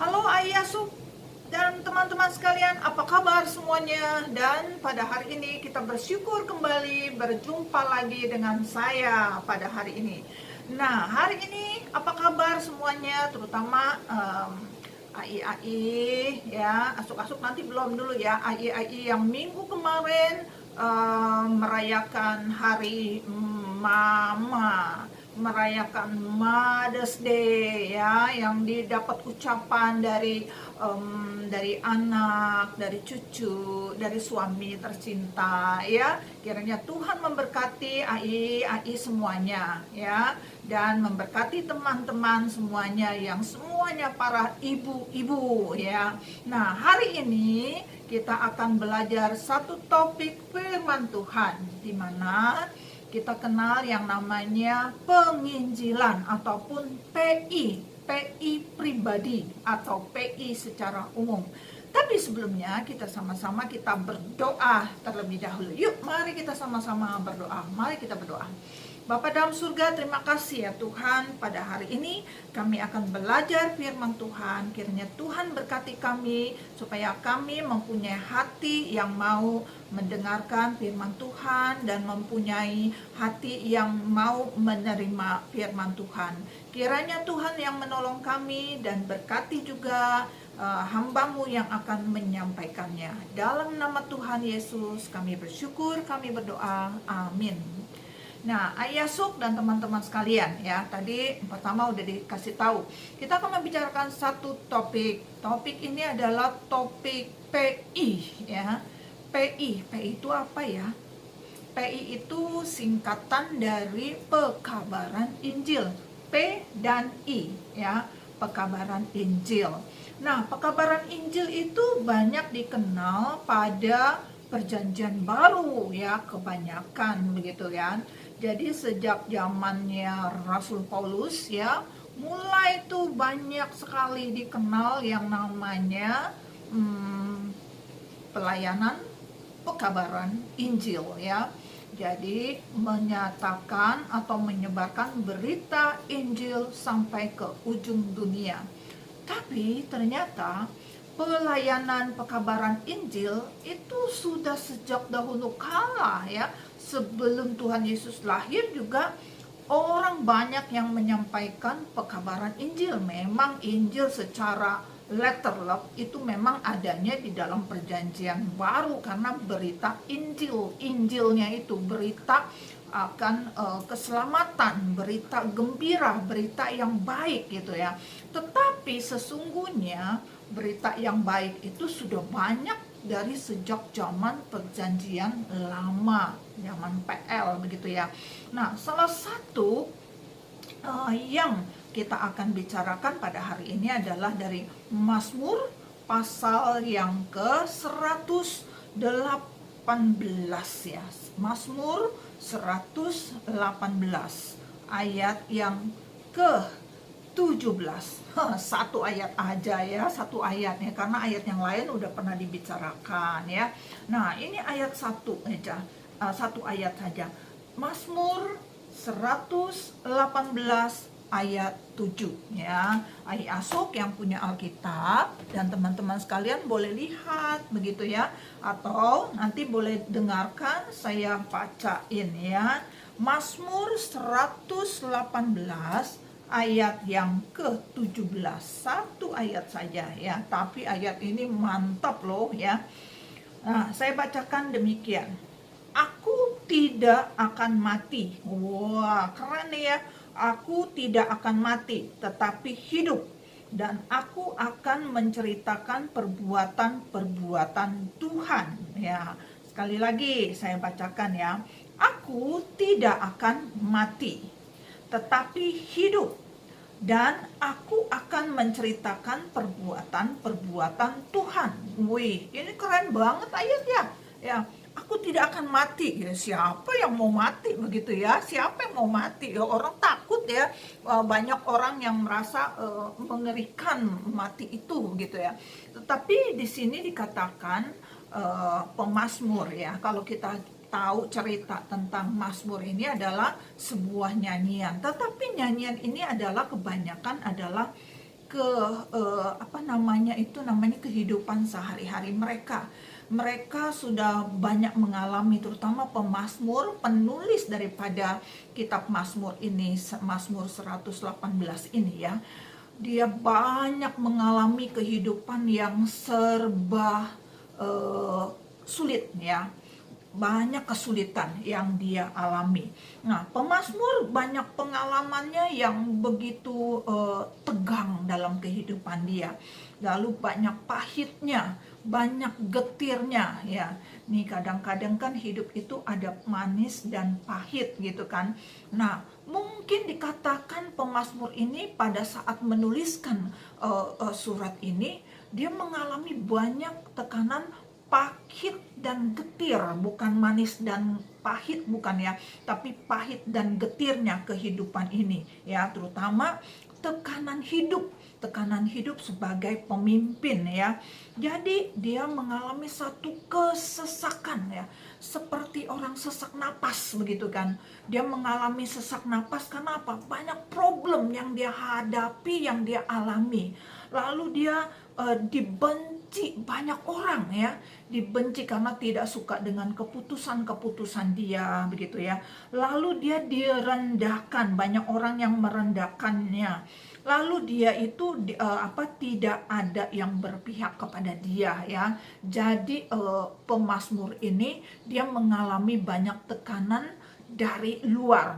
Halo Ayasuk dan teman-teman sekalian, apa kabar semuanya? Dan pada hari ini kita bersyukur kembali berjumpa lagi dengan saya pada hari ini. Nah, hari ini apa kabar semuanya? Terutama AI ya, asuk-asuk nanti belum dulu ya. AI yang minggu kemarin merayakan hari Mama, merayakan Mother's Day ya, yang didapat ucapan dari anak, dari cucu, dari suami tercinta ya. Kiranya Tuhan memberkati AI semuanya ya, dan memberkati teman-teman semuanya yang semuanya para ibu-ibu ya. Nah, hari ini kita akan belajar satu topik firman Tuhan di mana kita kenal yang namanya penginjilan ataupun PI pribadi atau PI secara umum. Tapi sebelumnya kita sama-sama kita berdoa terlebih dahulu. Yuk, mari kita sama-sama berdoa. Mari kita berdoa. Bapa dalam surga, terima kasih ya Tuhan, pada hari ini kami akan belajar firman Tuhan. Kiranya Tuhan berkati kami supaya kami mempunyai hati yang mau mendengarkan firman Tuhan dan mempunyai hati yang mau menerima firman Tuhan. Kiranya Tuhan yang menolong kami dan berkati juga hamba-Mu yang akan menyampaikannya. Dalam nama Tuhan Yesus kami bersyukur, kami berdoa. Amin. Nah, Ayasuk dan teman-teman sekalian ya, tadi pertama udah dikasih tahu. Kita akan membicarakan satu topik. Topik ini adalah topik PI ya. PI itu apa ya? PI itu singkatan dari pekabaran Injil. P dan I ya, pekabaran Injil. Nah, pekabaran Injil itu banyak dikenal pada Perjanjian Baru ya, kebanyakan begitu ya. Jadi sejak zamannya Rasul Paulus ya, mulai tuh banyak sekali dikenal yang namanya pelayanan pekabaran Injil ya. Jadi menyatakan atau menyebarkan berita Injil sampai ke ujung dunia. Tapi ternyata pelayanan pekabaran Injil itu sudah sejak dahulu kala ya. Sebelum Tuhan Yesus lahir juga orang banyak yang menyampaikan pekabaran Injil. Memang Injil secara letterlock itu memang adanya di dalam Perjanjian Baru karena berita Injil. Injilnya itu berita akan keselamatan, berita gembira, berita yang baik gitu ya. Tetapi sesungguhnya berita yang baik itu sudah banyak dari sejak zaman Perjanjian Lama, zaman PL begitu ya. Nah, salah satu yang kita akan bicarakan pada hari ini adalah dari Mazmur pasal yang ke-118 ya. Mazmur 118 ayat yang ke-17. Satu ayat aja ya, satu ayatnya, karena ayat yang lain udah pernah dibicarakan ya. Nah, ini ayat satu aja, satu ayat saja. Mazmur 118 ayat 7 ya. Ayasuk yang punya Alkitab dan teman-teman sekalian boleh lihat begitu ya, atau nanti boleh dengarkan saya bacain ya. Mazmur 118 ayat yang ke-17, satu ayat saja ya, tapi ayat ini mantap loh ya. Nah, saya bacakan demikian. Aku tidak akan mati. Wah, keren ya. Aku tidak akan mati, tetapi hidup. Dan aku akan menceritakan perbuatan-perbuatan Tuhan. Ya, sekali lagi saya bacakan ya. Aku tidak akan mati, tetapi hidup. Dan aku akan menceritakan perbuatan-perbuatan Tuhan. Wih, ini keren banget ayatnya. Ya, aku tidak akan mati. Ya, siapa yang mau mati begitu ya? Siapa yang mau mati? Ya, orang takut ya. Banyak orang yang merasa mengerikan mati itu gitu ya. Tetapi di sini dikatakan pemazmur ya. Kalau kita tahu cerita tentang Mazmur ini adalah sebuah nyanyian, tetapi nyanyian ini adalah kebanyakan adalah ke namanya kehidupan sehari-hari mereka. Mereka sudah banyak mengalami, terutama pemazmur, penulis daripada kitab Mazmur ini, Mazmur 118 ini ya. Dia banyak mengalami kehidupan yang serba sulit ya. Banyak kesulitan yang dia alami. Nah, pemazmur banyak pengalamannya yang begitu tegang dalam kehidupan dia. Lalu banyak pahitnya, banyak getirnya ya. Nih kadang-kadang kan hidup itu ada manis dan pahit gitu kan. Nah, mungkin dikatakan pemazmur ini pada saat menuliskan surat ini, dia mengalami banyak tekanan pahit dan getir, bukan manis dan pahit, bukan ya, tapi pahit dan getirnya kehidupan ini ya, terutama tekanan hidup sebagai pemimpin ya. Jadi dia mengalami satu kesesakan ya, seperti orang sesak napas begitu kan. Dia mengalami sesak napas karena apa? Banyak problem yang dia hadapi, yang dia alami. Lalu dia dibenci banyak orang ya, dibenci karena tidak suka dengan keputusan-keputusan dia begitu ya. Lalu dia direndahkan, banyak orang yang merendahkannya. Lalu dia itu tidak ada yang berpihak kepada dia ya. Jadi pemazmur ini dia mengalami banyak tekanan dari luar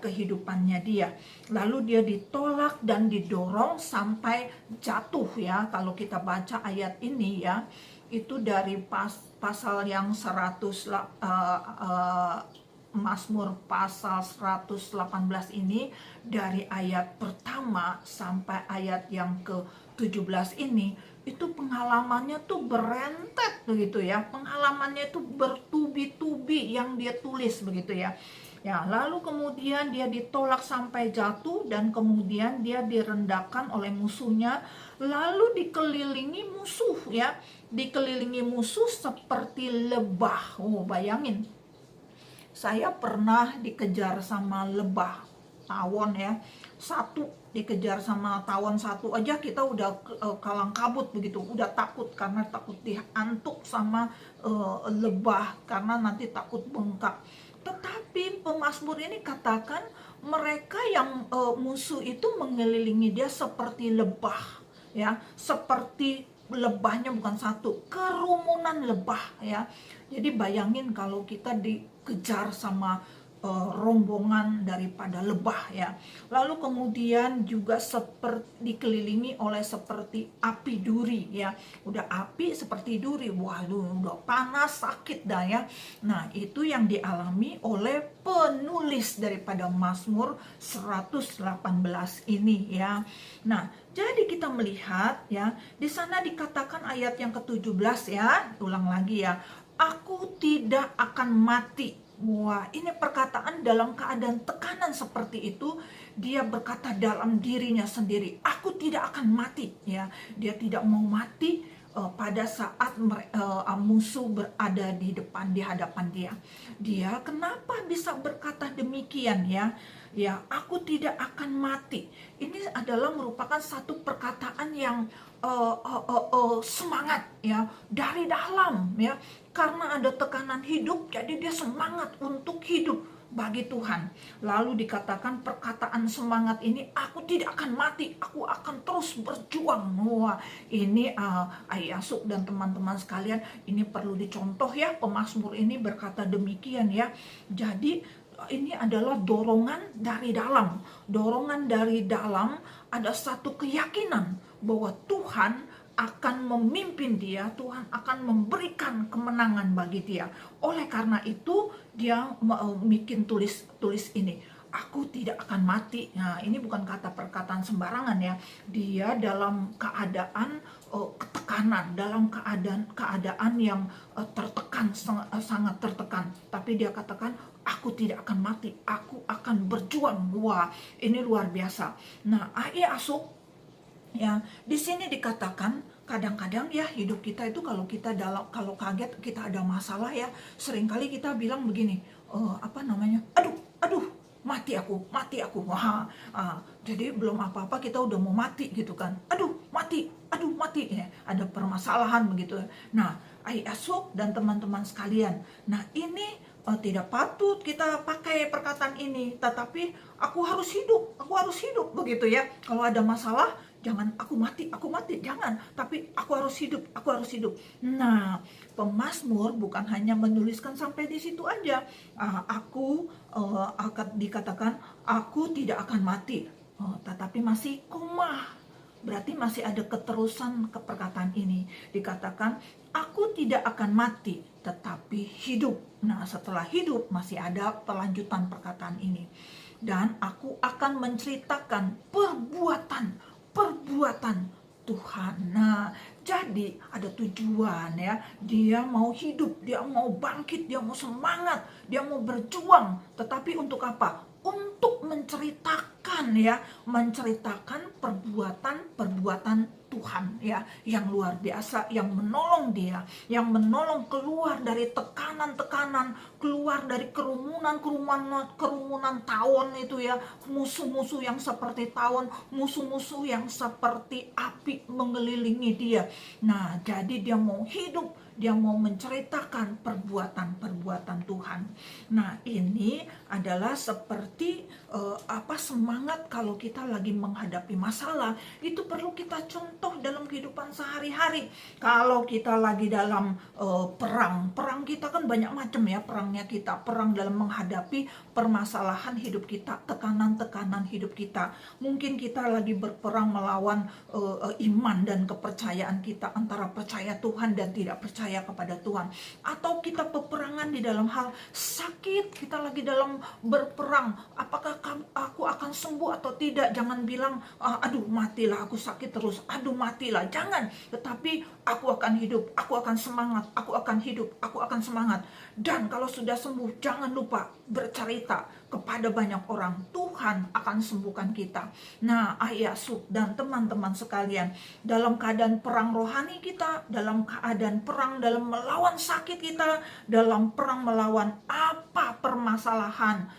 kehidupannya dia. Lalu dia ditolak dan didorong sampai jatuh ya. Kalau kita baca ayat ini ya, itu dari pasal yang 100 Mazmur pasal 118 ini, dari ayat pertama sampai ayat yang ke-17 ini, itu pengalamannya tuh berentet begitu ya. Pengalamannya itu bertubi-tubi yang dia tulis begitu ya. Ya, lalu kemudian dia ditolak sampai jatuh, dan kemudian dia direndahkan oleh musuhnya, lalu dikelilingi musuh ya. Dikelilingi musuh seperti lebah. Oh, bayangin. Saya pernah dikejar sama lebah, tawon ya. Dikejar sama tawon satu aja kita udah kalang kabut begitu, udah takut karena takut diantuk sama lebah, karena nanti takut bengkak. Tetapi pemazmur ini katakan mereka yang musuh itu mengelilingi dia seperti lebah ya, seperti lebahnya bukan satu, kerumunan lebah ya. Jadi bayangin kalau kita dikejar sama rombongan daripada lebah ya. Lalu kemudian juga seperti dikelilingi oleh seperti api duri ya. Udah api seperti duri, waduh udah panas, sakit dah ya. Nah, itu yang dialami oleh penulis daripada Mazmur 118 ini ya. Nah, jadi kita melihat ya, di sana dikatakan ayat yang ke-17 ya, ulang lagi ya. Aku tidak akan mati. Wah, ini perkataan dalam keadaan tekanan seperti itu. Dia berkata dalam dirinya sendiri, aku tidak akan mati ya. Dia tidak mau mati pada saat musuh berada di hadapan dia. Dia kenapa bisa berkata demikian ya? Ya, aku tidak akan mati. Ini adalah merupakan satu perkataan yang semangat ya, dari dalam ya, karena ada tekanan hidup, jadi dia semangat untuk hidup bagi Tuhan. Lalu dikatakan perkataan semangat ini, aku tidak akan mati, aku akan terus berjuang. Wah, ini Ayasuk dan teman-teman sekalian, ini perlu dicontoh ya, pemazmur ini berkata demikian ya. Jadi ini adalah dorongan dari dalam. Dorongan dari dalam, ada satu keyakinan bahwa Tuhan akan memimpin dia, Tuhan akan memberikan kemenangan bagi dia. Oleh karena itu dia bikin tulis ini, aku tidak akan mati. Nah, ini bukan kata perkataan sembarangan ya. Dia dalam keadaan ketekanan, dalam keadaan yang tertekan, sangat tertekan. Tapi dia katakan, aku tidak akan mati, aku akan berjuang. Wah, ini luar biasa. Nah, Ayasuk ya, di sini dikatakan kadang-kadang ya hidup kita itu kalau kaget, kita ada masalah ya, seringkali kita bilang begini, aduh mati aku, mati aku. Wah, jadi belum apa-apa kita udah mau mati gitu kan. Aduh mati ya, ada permasalahan begitu. Nah, Asuk dan teman-teman sekalian, nah ini tidak patut kita pakai perkataan ini, tetapi aku harus hidup begitu ya. Kalau ada masalah, jangan aku mati, jangan, tapi aku harus hidup. Nah, pemazmur bukan hanya menuliskan sampai di situ aja. Aku akan dikatakan aku tidak akan mati, tetapi masih koma. Berarti masih ada keterusan ke perkataan ini. Dikatakan, aku tidak akan mati, tetapi hidup. Nah, setelah hidup masih ada pelanjutan perkataan ini. Dan aku akan menceritakan perbuatan Tuhan. Nah, jadi ada tujuan ya. Dia mau hidup, dia mau bangkit, dia mau semangat, dia mau berjuang. Tetapi untuk apa? Untuk menceritakan perbuatan Tuhan ya, yang luar biasa, yang menolong dia, yang menolong keluar dari tekanan-tekanan, keluar dari kerumunan tawon itu ya, musuh-musuh yang seperti tawon, musuh-musuh yang seperti api mengelilingi dia. Nah, jadi dia mau hidup, dia mau menceritakan perbuatan Tuhan. Nah, ini adalah seperti semangat kalau kita lagi menghadapi masalah. Itu perlu kita contoh dalam kehidupan sehari-hari. Kalau kita lagi dalam perang kita kan banyak macam ya perangnya kita. Perang dalam menghadapi permasalahan hidup kita, tekanan-tekanan hidup kita. Mungkin kita lagi berperang melawan iman dan kepercayaan kita, antara percaya Tuhan dan tidak percaya kepada Tuhan. Atau kita peperangan di dalam hal sakit, kita lagi dalam berperang, apakah aku akan sembuh atau tidak. Jangan bilang aduh matilah, aku sakit terus, aduh matilah, jangan. Tetapi aku akan hidup, aku akan semangat, aku akan hidup, aku akan semangat. Dan kalau sudah sembuh, jangan lupa bercerita kepada banyak orang, Tuhan akan sembuhkan kita. Nah, Asuk dan teman-teman sekalian, dalam keadaan perang rohani kita, dalam keadaan perang dalam melawan sakit kita, dalam perang melawan apa permasalahan,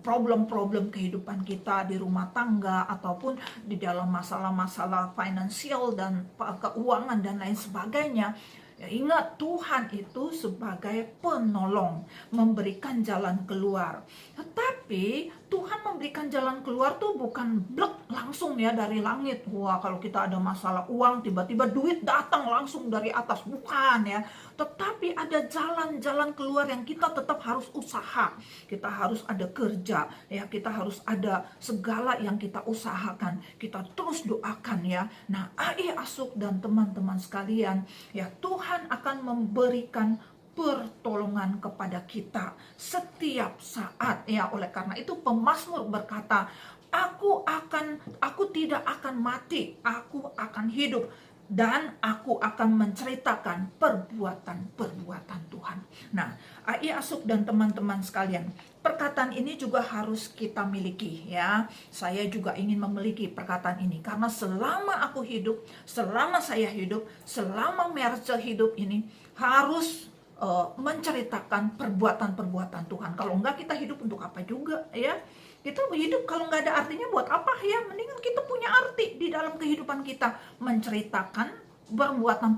problem-problem kehidupan kita di rumah tangga ataupun di dalam masalah-masalah finansial dan keuangan dan lain sebagainya. Ya, ingat, Tuhan itu sebagai penolong, memberikan jalan keluar. Tetapi Tuhan memberikan jalan keluar tuh bukan blek langsung ya dari langit. Wah, kalau kita ada masalah uang, tiba-tiba duit datang langsung dari atas. Bukan ya. Tetapi ada jalan-jalan keluar yang kita tetap harus usaha. Kita harus ada kerja, ya, kita harus ada segala yang kita usahakan. Kita terus doakan ya. Nah, Asuk dan teman-teman sekalian, ya, Tuhan akan memberikan pertolongan kepada kita setiap saat ya. Oleh karena itu pemazmur berkata, aku tidak akan mati, aku akan hidup, dan aku akan menceritakan perbuatan Tuhan. Nah, Asuk dan teman-teman sekalian, perkataan ini juga harus kita miliki ya. Saya juga ingin memiliki perkataan ini, karena selama aku hidup, selama saya hidup, selama Merce hidup ini, harus menceritakan perbuatan Tuhan. Kalau enggak, kita hidup untuk apa juga ya? Kita hidup kalau nggak ada artinya buat apa ya? Mendingan kita punya arti di dalam kehidupan kita, menceritakan perbuatan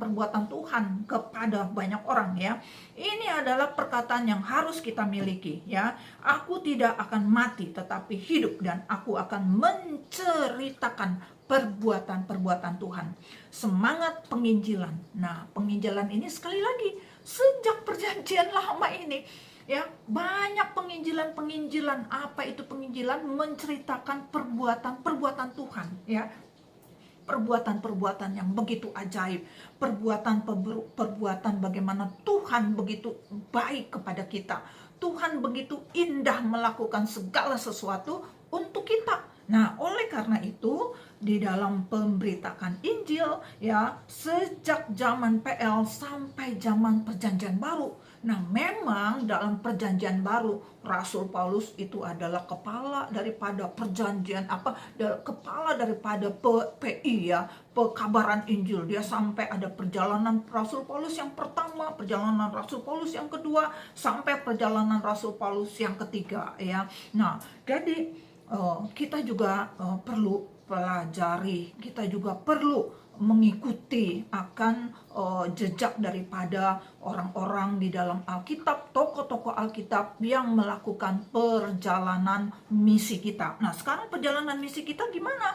Tuhan kepada banyak orang ya. Ini adalah perkataan yang harus kita miliki ya. Aku tidak akan mati tetapi hidup, dan aku akan menceritakan perbuatan Tuhan. Semangat penginjilan. Nah, penginjilan ini sekali lagi sejak perjanjian lama ini ya, banyak penginjilan. Apa itu penginjilan? Menceritakan perbuatan Tuhan ya. Perbuatan yang begitu ajaib, perbuatan bagaimana Tuhan begitu baik kepada kita. Tuhan begitu indah melakukan segala sesuatu untuk kita. Nah, oleh karena itu, di dalam pemberitakan Injil ya, sejak zaman PL sampai zaman Perjanjian Baru. Nah, memang dalam Perjanjian Baru Rasul Paulus itu adalah kepala daripada perjanjian kepala daripada PI ya, pekabaran Injil. Dia sampai ada perjalanan Rasul Paulus yang pertama, perjalanan Rasul Paulus yang kedua, sampai perjalanan Rasul Paulus yang ketiga ya. Nah, jadi kita juga perlu pelajari, kita juga perlu mengikuti akan jejak daripada orang-orang di dalam Alkitab, tokoh-tokoh Alkitab yang melakukan perjalanan misi kita. Nah, sekarang perjalanan misi kita gimana?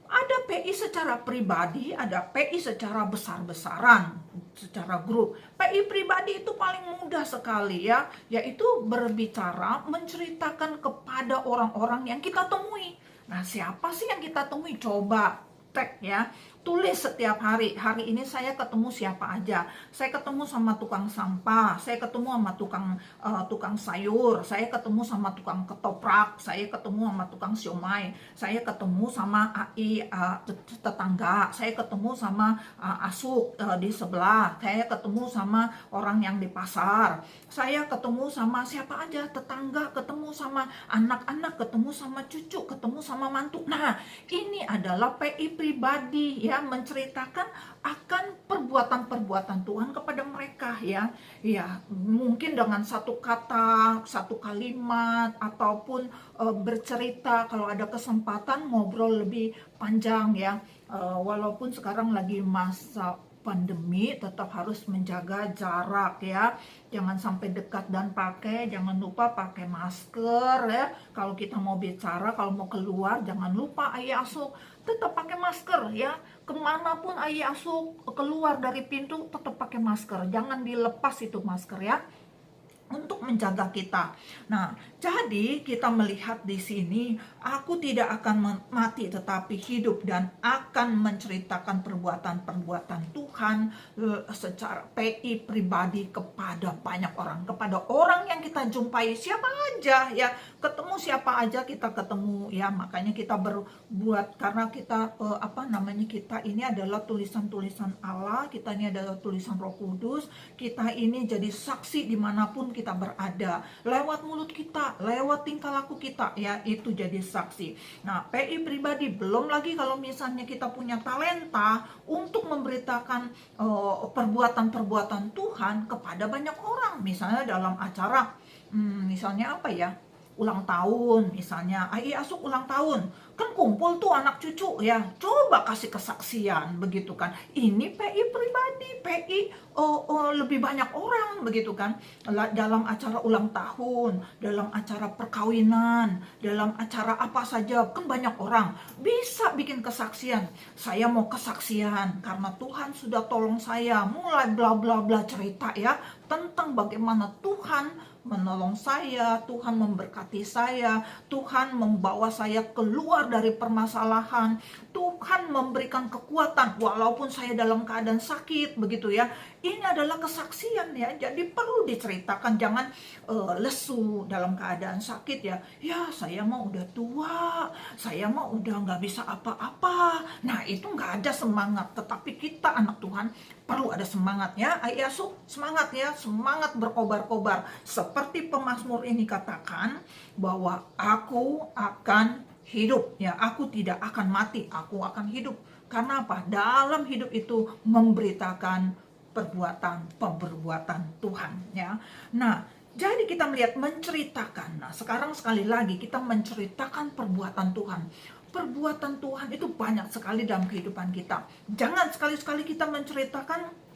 Ada PI secara pribadi, ada PI secara besar-besaran, secara grup. PI pribadi itu paling mudah sekali ya, yaitu berbicara, menceritakan kepada orang-orang yang kita temui. Nah, siapa sih yang kita temui? Coba tag ya, tulis setiap hari. Hari ini saya ketemu siapa aja. Saya ketemu sama tukang sampah, saya ketemu sama tukang sayur, saya ketemu sama tukang ketoprak, saya ketemu sama tukang siomay, saya ketemu sama AI tetangga, saya ketemu sama asuk di sebelah, saya ketemu sama orang yang di pasar, saya ketemu sama siapa aja, tetangga, ketemu sama anak-anak, ketemu sama cucu, ketemu sama mantu. Nah, ini adalah PI pribadi ya, menceritakan akan perbuatan-perbuatan Tuhan kepada mereka ya. Ya, mungkin dengan satu kata, satu kalimat, ataupun bercerita. Kalau ada kesempatan ngobrol lebih panjang ya. Walaupun sekarang lagi masa pandemi, tetap harus menjaga jarak ya. Jangan sampai dekat dan jangan lupa pakai masker ya. Kalau kita mau bicara, kalau mau keluar, jangan lupa asuk, tetap pakai masker ya. Kemanapun asuk, keluar dari pintu, tetap pakai masker. Jangan dilepas itu masker ya, untuk menjaga kita. Nah, jadi kita melihat di sini, aku tidak akan mati tetapi hidup dan akan menceritakan perbuatan-perbuatan Tuhan secara PI pribadi kepada banyak orang, kepada orang yang kita jumpai, siapa aja ya, ketemu siapa aja kita ketemu ya. Makanya kita berbuat, karena kita kita ini adalah tulisan-tulisan Allah, kita ini adalah tulisan Roh Kudus, kita ini jadi saksi dimanapun kita berada, lewat mulut kita, lewat tingkah laku kita ya, itu jadi saksi. Nah, PI pribadi, belum lagi kalau misalnya kita punya talenta untuk memberitakan perbuatan-perbuatan Tuhan kepada banyak orang, misalnya dalam acara misalnya ulang tahun, misalnya asuk ulang tahun, kan kumpul tuh anak cucu ya, coba kasih kesaksian begitu kan. Ini PI pribadi, PI lebih banyak orang begitu kan, dalam acara ulang tahun, dalam acara perkawinan, dalam acara apa saja, kan banyak orang bisa bikin kesaksian. Saya mau kesaksian karena Tuhan sudah tolong saya, mulai bla bla bla cerita ya, tentang bagaimana Tuhan menolong saya, Tuhan memberkati saya, Tuhan membawa saya keluar dari permasalahan, Tuhan memberikan kekuatan walaupun saya dalam keadaan sakit begitu ya. Ini adalah kesaksian ya, jadi perlu diceritakan. Jangan lesu dalam keadaan sakit ya. Ya, saya mah udah tua, saya mah udah nggak bisa apa-apa. Nah, itu nggak ada semangat. Tetapi kita anak Tuhan perlu ada semangat ya. Semangat ya, semangat berkobar-kobar. Seperti pemazmur ini katakan bahwa aku akan hidup ya, aku tidak akan mati, aku akan hidup. Karena apa? Dalam hidup itu memberitakan perbuatan Tuhan ya. Nah, jadi kita melihat menceritakan. Nah, sekarang sekali lagi kita menceritakan perbuatan Tuhan. Perbuatan Tuhan itu banyak sekali dalam kehidupan kita. Jangan sekali-sekali kita menceritakan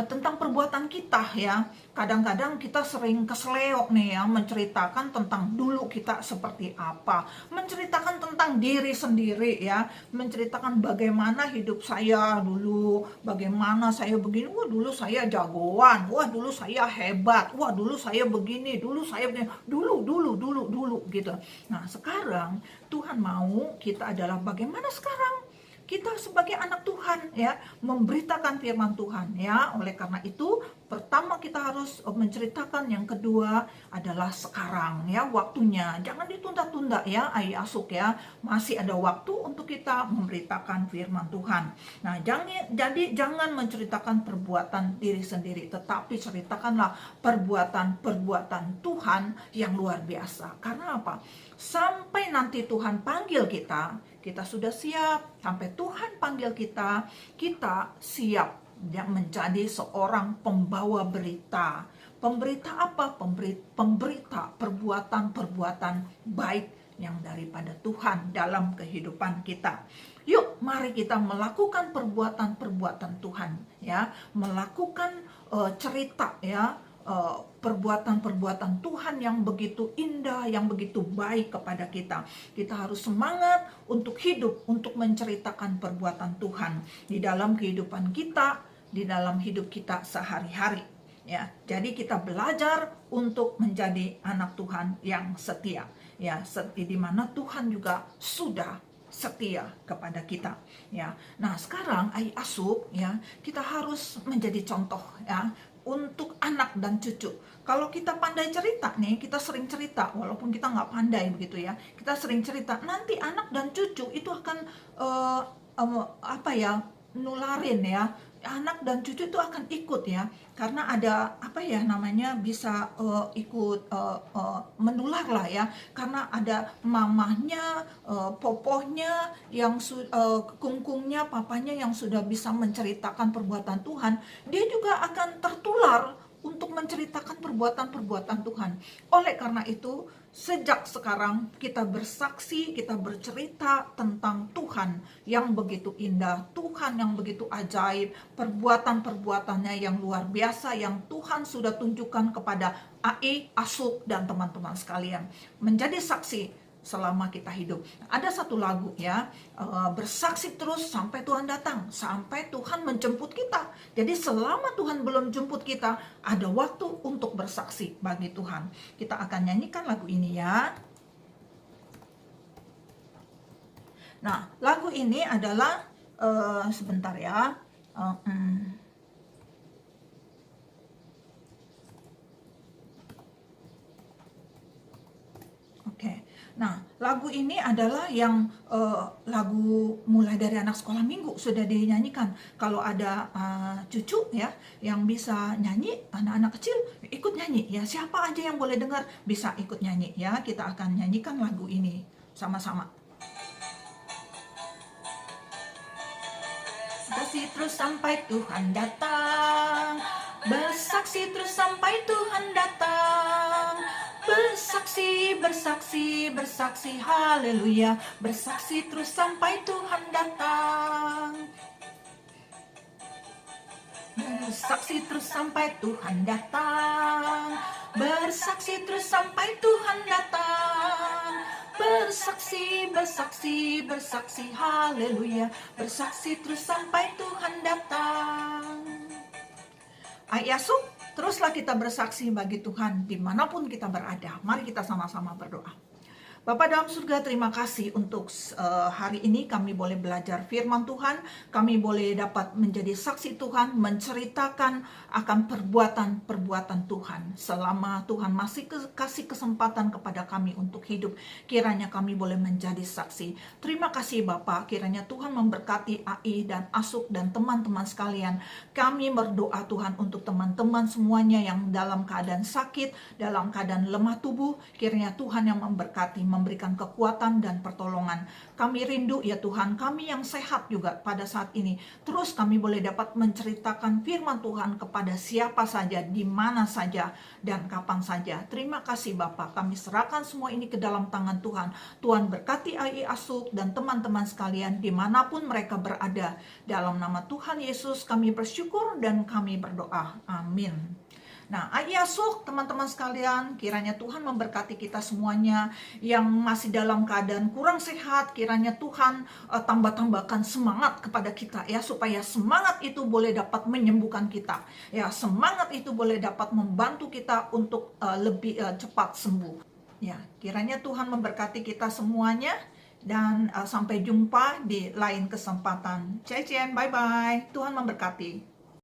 tentang perbuatan kita ya. Kadang-kadang kita sering keseleo nih ya, menceritakan tentang dulu kita seperti apa, menceritakan tentang diri sendiri ya, menceritakan bagaimana hidup saya dulu, bagaimana saya begini, wah dulu saya jagoan, wah dulu saya hebat, wah dulu saya begini, dulu saya begini, dulu gitu. Nah, sekarang Tuhan mau kita adalah bagaimana sekarang kita sebagai anak Tuhan ya, memberitakan firman Tuhan ya. Oleh karena itu, pertama kita harus menceritakan, yang kedua adalah sekarang ya, waktunya. Jangan ditunda-tunda ya, Asuk ya. Masih ada waktu untuk kita memberitakan firman Tuhan. Nah, jangan menceritakan perbuatan diri sendiri, tetapi ceritakanlah perbuatan Tuhan yang luar biasa. Karena apa? Sampai nanti Tuhan panggil kita sudah siap. Sampai Tuhan panggil kita siap yang menjadi seorang pembawa berita. Pemberita apa? Pemberita perbuatan-perbuatan baik yang daripada Tuhan dalam kehidupan kita. Yuk, mari kita melakukan perbuatan-perbuatan Tuhan ya, melakukan cerita ya, perbuatan-perbuatan Tuhan yang begitu indah, yang begitu baik kepada kita. Kita harus semangat untuk hidup, untuk menceritakan perbuatan Tuhan di dalam kehidupan kita, di dalam hidup kita sehari-hari ya. Jadi kita belajar untuk menjadi anak Tuhan yang setia ya, di mana Tuhan juga sudah setia kepada kita ya. Nah, sekarang Asuk ya, kita harus menjadi contoh ya untuk anak dan cucu. Kalau kita pandai cerita nih, kita sering cerita, walaupun kita nggak pandai begitu ya, kita sering cerita, nanti anak dan cucu itu akan nularin ya. Anak dan cucu itu akan ikut ya, karena ada bisa ikut menular lah ya, karena ada mamahnya, popohnya yang kungkungnya, papanya yang sudah bisa menceritakan perbuatan Tuhan, dia juga akan tertular untuk menceritakan perbuatan-perbuatan Tuhan. Oleh karena itu, sejak sekarang kita bersaksi, kita bercerita tentang Tuhan yang begitu indah, Tuhan yang begitu ajaib, perbuatan-perbuatannya yang luar biasa yang Tuhan sudah tunjukkan kepada Asuk dan teman-teman sekalian. Menjadi saksi selama kita hidup. Ada satu lagu ya, bersaksi terus sampai Tuhan datang, sampai Tuhan menjemput kita. Jadi selama Tuhan belum jemput kita, ada waktu untuk bersaksi bagi Tuhan. Kita akan nyanyikan lagu ini ya. Nah, lagu ini adalah sebentar ya. Nah, lagu ini adalah yang lagu mulai dari anak sekolah minggu sudah dinyanyikan. Kalau ada cucu ya yang bisa nyanyi, anak-anak kecil ikut nyanyi ya. Siapa aja yang boleh dengar bisa ikut nyanyi ya. Kita akan nyanyikan lagu ini sama-sama. Bersaksi terus sampai Tuhan datang. Bersaksi terus sampai Tuhan datang. Bersaksi, bersaksi, bersaksi, haleluya. Bersaksi terus sampai Tuhan datang. Bersaksi terus sampai Tuhan datang. Bersaksi terus sampai Tuhan datang. Bersaksi, bersaksi, bersaksi, haleluya. Bersaksi terus sampai Tuhan datang. Asuk, teruslah kita bersaksi bagi Tuhan dimanapun kita berada. Mari kita sama-sama berdoa. Bapa dalam surga, terima kasih untuk hari ini kami boleh belajar firman Tuhan. Kami boleh dapat menjadi saksi Tuhan, menceritakan akan perbuatan-perbuatan Tuhan. Selama Tuhan masih kasih kesempatan kepada kami untuk hidup, kiranya kami boleh menjadi saksi. Terima kasih Bapa, kiranya Tuhan memberkati AI dan Asuk dan teman-teman sekalian. Kami berdoa Tuhan untuk teman-teman semuanya yang dalam keadaan sakit, dalam keadaan lemah tubuh. Kiranya Tuhan yang memberkati, memberikan kekuatan dan pertolongan. Kami rindu ya Tuhan, kami yang sehat juga pada saat ini. Terus kami boleh dapat menceritakan firman Tuhan kepada siapa saja, di mana saja, dan kapan saja. Terima kasih Bapa, kami serahkan semua ini ke dalam tangan Tuhan. Tuhan berkati AI Asuk dan teman-teman sekalian dimanapun mereka berada. Dalam nama Tuhan Yesus kami bersyukur dan kami berdoa. Amin. Nah, Asuk, teman-teman sekalian, kiranya Tuhan memberkati kita semuanya yang masih dalam keadaan kurang sehat. Kiranya Tuhan tambah-tambahkan semangat kepada kita ya, supaya semangat itu boleh dapat menyembuhkan kita. Ya, semangat itu boleh dapat membantu kita untuk lebih cepat sembuh. Ya, kiranya Tuhan memberkati kita semuanya. Dan sampai jumpa di lain kesempatan. Bye bye. Tuhan memberkati.